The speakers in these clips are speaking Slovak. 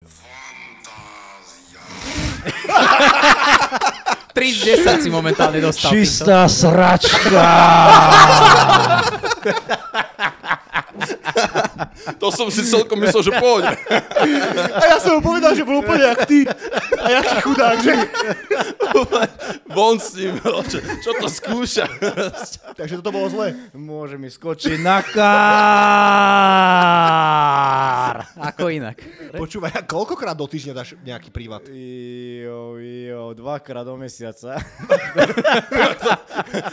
Fantázia. 3 z 10 si momentálne dostal. Čistá sračka! To som si celkom myslel, že pôjde. A ja som mu povedal, že bol úplne jak ty. A jaký chudák, že? Von s ním, čo to skúša. Takže toto bolo zle. Môže mi skočiť na kár. Ako inak. Počúvaj, a koľkokrát do týždňa dáš nejaký prívat? Jo, 2-krát do mesiaca.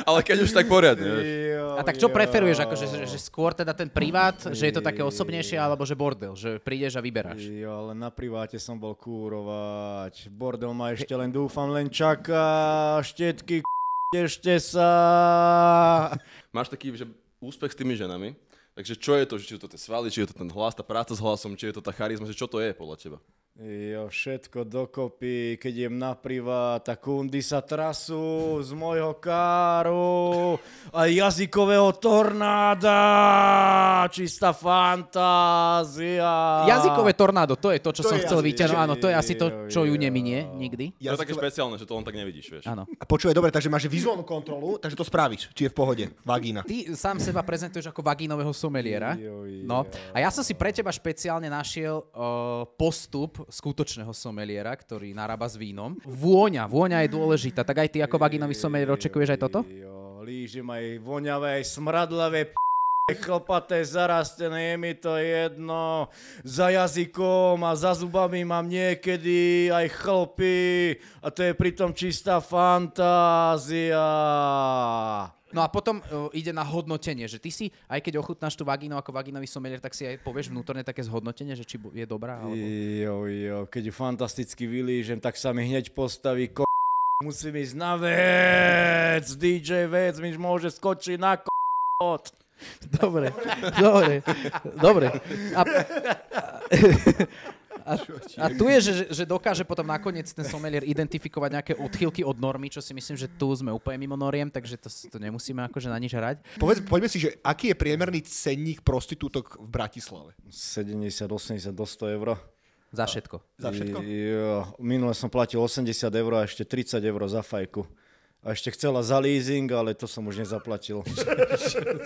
Ale keď už tak poriadne, vieš. A tak čo preferuješ, akože, že skôr teda ten privát, že je to také osobnejšie, alebo že bordel, že prídeš a vyberáš? Jo, ale na priváte som bol kúrovať. Bordel ma ešte len dúfam, len čaká. Štetky, ešte sa. Máš taký, že úspech s tými ženami, takže čo je to, či je to tie svaly, či je to ten hlas, tá práca s hlasom, či je to tá charizma, že čo to je podľa teba? Jo, všetko dokopy, keď idem na privát, a kundy sa trasú z môjho káru a jazykového tornáda, čistá fantázia. Jazykové tornádo, to je to, čo To som je chcel jazyk, vyťahnuť. Áno, to je asi to, čo ju jo. neminie nikdy. To je také špeciálne, že to len tak nevidíš, vieš. Áno. A počúvaj, dobre, takže máš vizuálnu kontrolu, takže to spravíš, či je v pohode, vagína. Ty sám seba prezentuješ ako vagínového someliera. No. A ja som si pre teba špeciálne našiel postup skutočného someliera, ktorý narába s vínom. Vôňa je dôležitá. Tak aj ty ako vagínový somelier očakuješ aj toto? Jo, lížim aj voňavé, aj smradlavé, chlpaté, zarastené, je mi to jedno. Za jazykom a za zubami mám niekedy aj chlpy a to je pritom čistá fantázia. No a potom ide na hodnotenie, že ty si, aj keď ochutnáš tú vagínu ako vagínový somelier, tak si aj povieš vnútorne také zhodnotenie, že či je dobrá, alebo... Jo, keď ju fantasticky vylížem, tak sa mi hneď postaví musím ísť na vec, DJ vec mi môže skočiť na Dobre. A tu je, že dokáže potom nakoniec ten somelier identifikovať nejaké odchýlky od normy, čo si myslím, že tu sme úplne mimo noriem, takže to nemusíme akože na nič hrať. Poďme si, že aký je priemerný cenník prostitútok v Bratislave? 70, 80 do 100 eur. Za všetko. Za všetko? Jo, minule som platil 80 eur a ešte 30 eur za fajku. A ešte chcela za leasing, ale to som už nezaplatil.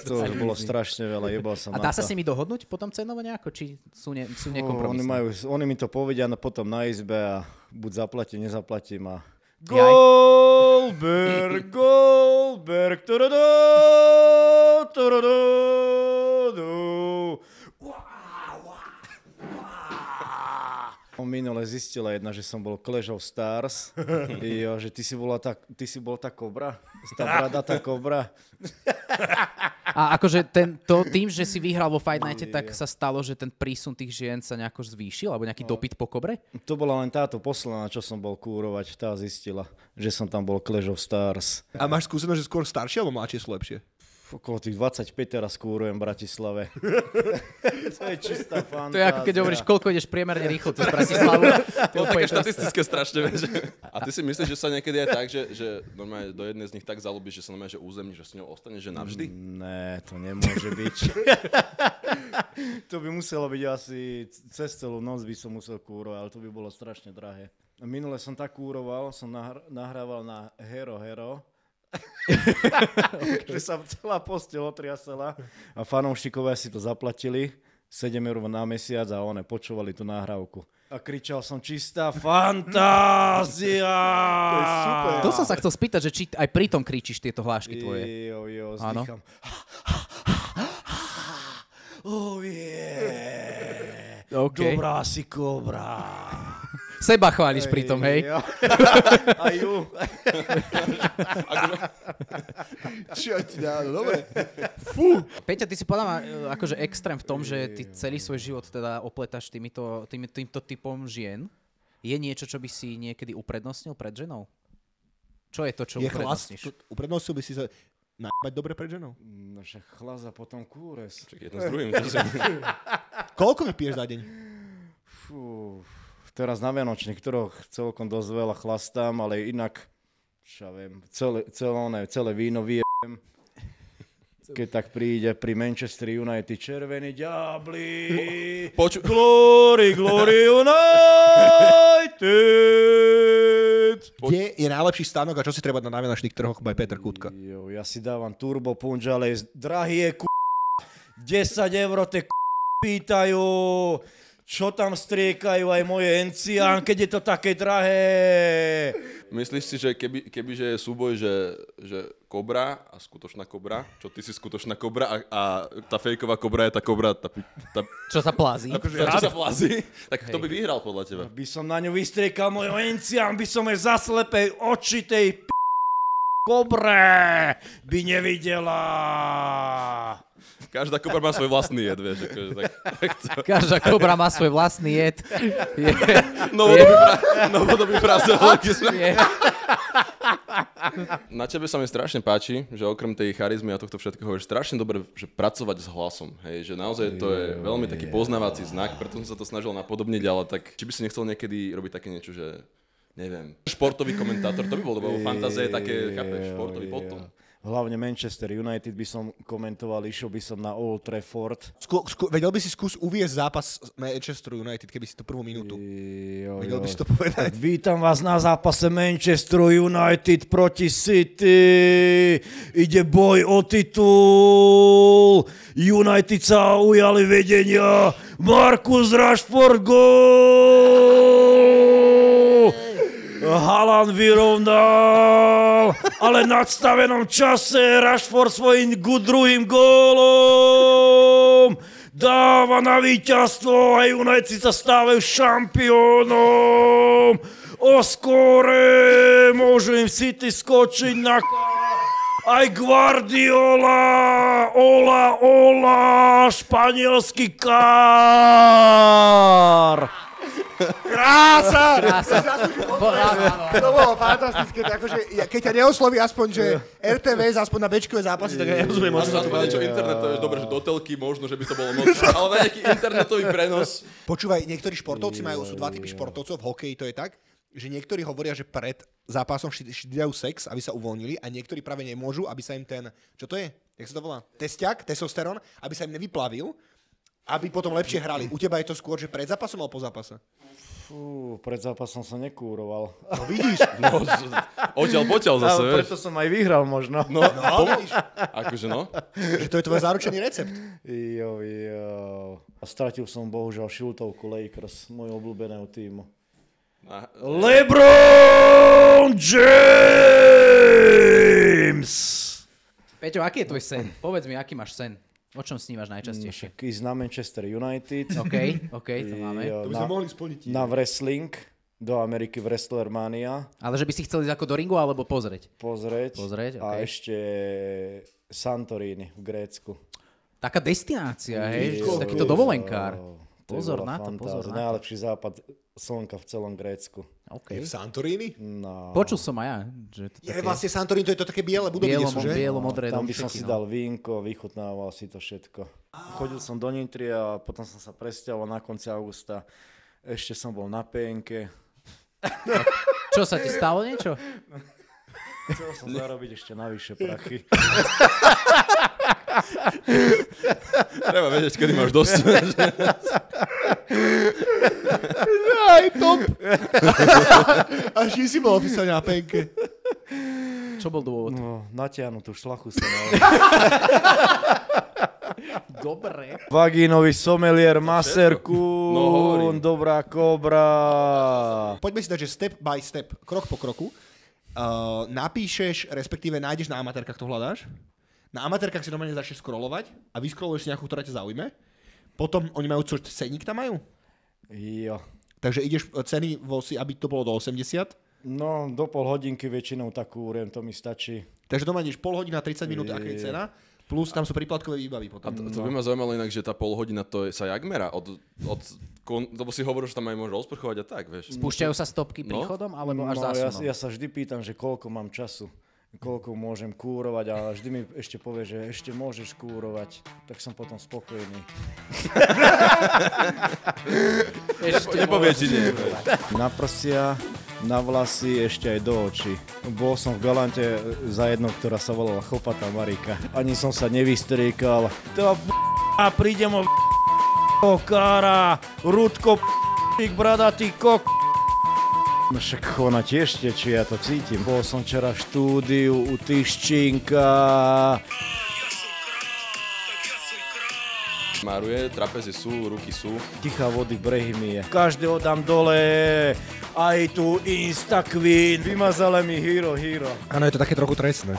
To už bolo strašne veľa, jebal som A na dá to. sa s nimi dohodnúť potom cenovo nejako, či sú nekompromisné? Oni mi to povedia potom na izbe a buď zaplatím, nezaplatím a... Jaj. Goldberg, Minule zistila jedna, že som bol Clash of Stars. Jo, že ty si bol tá kobra? Tá bradatá kobra? A akože tým, že si vyhral vo Fight Nighte, tak sa stalo, že ten prísun tých žien sa nejako zvýšil? Alebo nejaký dopyt po kobre? To bola len táto posledná, čo som bol kúrovať. Tá zistila, že som tam bol Clash of Stars. A máš skúsenosť, že skôr staršie alebo mladšie sú lepšie? Okolo tých 25 teraz kúrujem v Bratislave. To je čistá fantázia. To je ako keď hovoríš, koľko ideš priemerne rýchlo cez Bratislavu. To je také štatistické strašne, vieš. A ty si myslíš, že sa niekedy aj tak, že normálne do jednej z nich tak zalúbiš, že sa normálne že územní, že s ňou ostaneš, že navždy? Ne, to nemôže byť. To by muselo byť asi cez celú noc by som musel kúrovať, ale to by bolo strašne drahé. Minule som tak kúroval, som nahrával na Hero. Že sa celá posteľ otriasala a fanoušikovia si to zaplatili 7 eur na mesiac a one počúvali tú nahrávku. A kričal som čistá fantázia! To je super. To som sa chcel spýtať, že či aj pri tom kričíš tieto hlášky tvoje. Jo, Áno. zdycham. Oh yeah! Okay. Dobrá si kobra. Seba chváliš pri tom, hej? A ju. Čo ti dá, no dobre. Peťa, ty si podľa mňa akože extrém v tom, že ty celý svoj život teda opletáš týmto typom žien. Je niečo, čo by si niekedy uprednostnil pred ženou? Čo je to, čo uprednostníš? Uprednostil by si sa najbať dobre pred ženou? No však chlasa potom kúres. Čak jedno s druhým. Koľko vypiješ za deň? Fú, teraz na Vianočných troch celkom dosť veľa chlastám, ale inak, čo ja viem, celé víno vyjem. keď tak príde pri Manchester United červení diabli. Glory United! Kde je najlepší stánok a čo si treba na náviačných trhoch by Peter Kutka? Ja si dávam turbo punč, ale drahý je 10 eur te pýtajú, čo tam striekajú aj moje encián, keď je to také drahé. Myslíš si, že kebyže je súboj, že kobra a skutočná kobra, čo ty si skutočná kobra a tá fejková kobra je tá kobra, Čo sa plází? čo sa plází, tak kto by vyhral podľa teba? By som na ňu vystriekal môj encián, by som jej zaslepej oči tej kobre by nevidela. Každá kobra má svoj vlastný jed, vieš. Tak Každá kobra má svoj vlastný jed. Novodobý frazeologizmus. Na tebe sa mi strašne páči, že okrem tej charizmy a tohto všetkého je strašne dobre, že pracovať s hlasom. Hej, že naozaj to je veľmi taký poznávací znak, preto som sa to snažil napodobniť, ale tak či by si nechcel niekedy robiť také niečo, že neviem, športový komentátor, to by bolo, lebo fantázie je také, chápeš, športový potom. Hlavne Manchester United by som komentoval, išiel by som na Old Trafford. Vedel by si uviesť zápas Manchester United, keby si to prvú minútu. Vedel by si to povedať? Vítam vás na zápase Manchester United proti City. Ide boj o titul. United sa ujali vedenia. Marcus Rashford gól. Haaland vyrovnal, ale v nadstavenom čase Rashford svojím druhým gólom dáva na víťazstvo a United sa stávajú šampiónom. O skóre môžu im City skočiť na aj Guardiola, Ola, španielský kár. Krása! To bolo fantastické. Akože, keď ťa neosloví aspoň, že RTVS aspoň na bečkové zápasy, tak ja nerozumiem. Možno aspoň niečo internetové, dobre, že do telky možno, že by to bolo moc, ale na nejaký internetový prenos. Počúvaj, niektorí športovci sú dva typy športovcov, v hokeji to je tak, že niektorí hovoria, že pred zápasom dajú sex, aby sa uvoľnili a niektorí práve nemôžu, aby sa im ten, čo to je? Jak sa to volá? Testiak, testosterón, aby sa im nevyplavil, aby potom lepšie hrali. U teba je to skôr, že pred zápasom alebo po zápase? Pred zápasom som nekúroval. No vidíš. No, odtiaľ potiaľ zase, vieš. Preto som aj vyhral možno. No vidíš. Akože no. Že to je tvoj záručený recept. Jo. A stratil som bohužiaľ šiltovku Lakers, môjho obľúbeného týmu. LeBron James! Peťo, aký je tvoj sen? Povedz mi, aký máš sen? O čom snívaš najčastejšie? Ísť na Manchester United. OK, to máme. To by sme mohli splniť. Na wrestling, do Ameriky v Wrestlermania. Ale že by si chcel ísť ako do ringu, alebo pozrieť? Pozrieť, OK. A ešte Santorini v Grécku. Taká destinácia, hej? Takýto dovolenkár. Pozor na to. Najlepší západ slnka v celom Grécku. Okay. Je v Santorini? No. Počul som aj ja. Že to Je vlastne Santorini, to je to také biele budovy, sú, že? Bielo-modré Tam by domčeky, som si dal vínko, vychutnával si to všetko. Chodil som do Nitry a potom som sa presťahoval na konci augusta. Ešte som bol na penke. Čo sa ti stalo niečo? Chcel som zarobiť ešte navyše prachy. Treba vedieť, kedy máš dosť. Aj top. A či si bol opísaný na penke? Čo bol dôvod? No, natiahnutú šlachu som mal. Dobre. Vagínový somelier, maserku, No, hovorím. dobrá kobra. Poďme si dať, že step by step, krok po kroku. Napíšeš, respektíve nájdeš na amatérkach, to hľadáš. Na amatérkach si normálne začneš scrollovať a vyscrolluješ si nejakú, ktorá ťa zaujme. Potom oni majú čo, cenník tam majú? Jo. Takže ideš ceny, aby to bolo do 80. No, do pol hodinky väčšinou tak kúrem, to mi stačí. Takže doma ideš pol hodina, 30 minút, aká je cena. Plus tam sú príplatkové výbavy A potom. to by ma zaujímalo inak, že tá pol hodina to sa jak merá? Lebo si hovoril, že tam aj môžeš rozprchovať a tak, vieš. Spúšťajú sa stopky príchodom, alebo až zásunom? Ja sa vždy pýtam, že koľko mám času. Koľko môžem kúrovať a vždy mi ešte povie, že ešte môžeš kúrovať. Tak som potom spokojný. Ešte nepovie, či nie. Na prsia Na vlasy, ešte aj do očí. Bol som v Galante za jednou, ktorá sa volala Chlpatá Marika. Ani som sa nevystriekal. To prídem o kára, Rudko bradatý kok. No však ona tiež tečie, ja to cítim. Bol som včera v štúdiu u Tyščinka. Máruje, trapezy sú, ruky sú. Tichá vody, brehy mi je. Každého dám dole, aj tu Insta Queen. Vymazala mi Hero. Áno, je to také trochu trestné.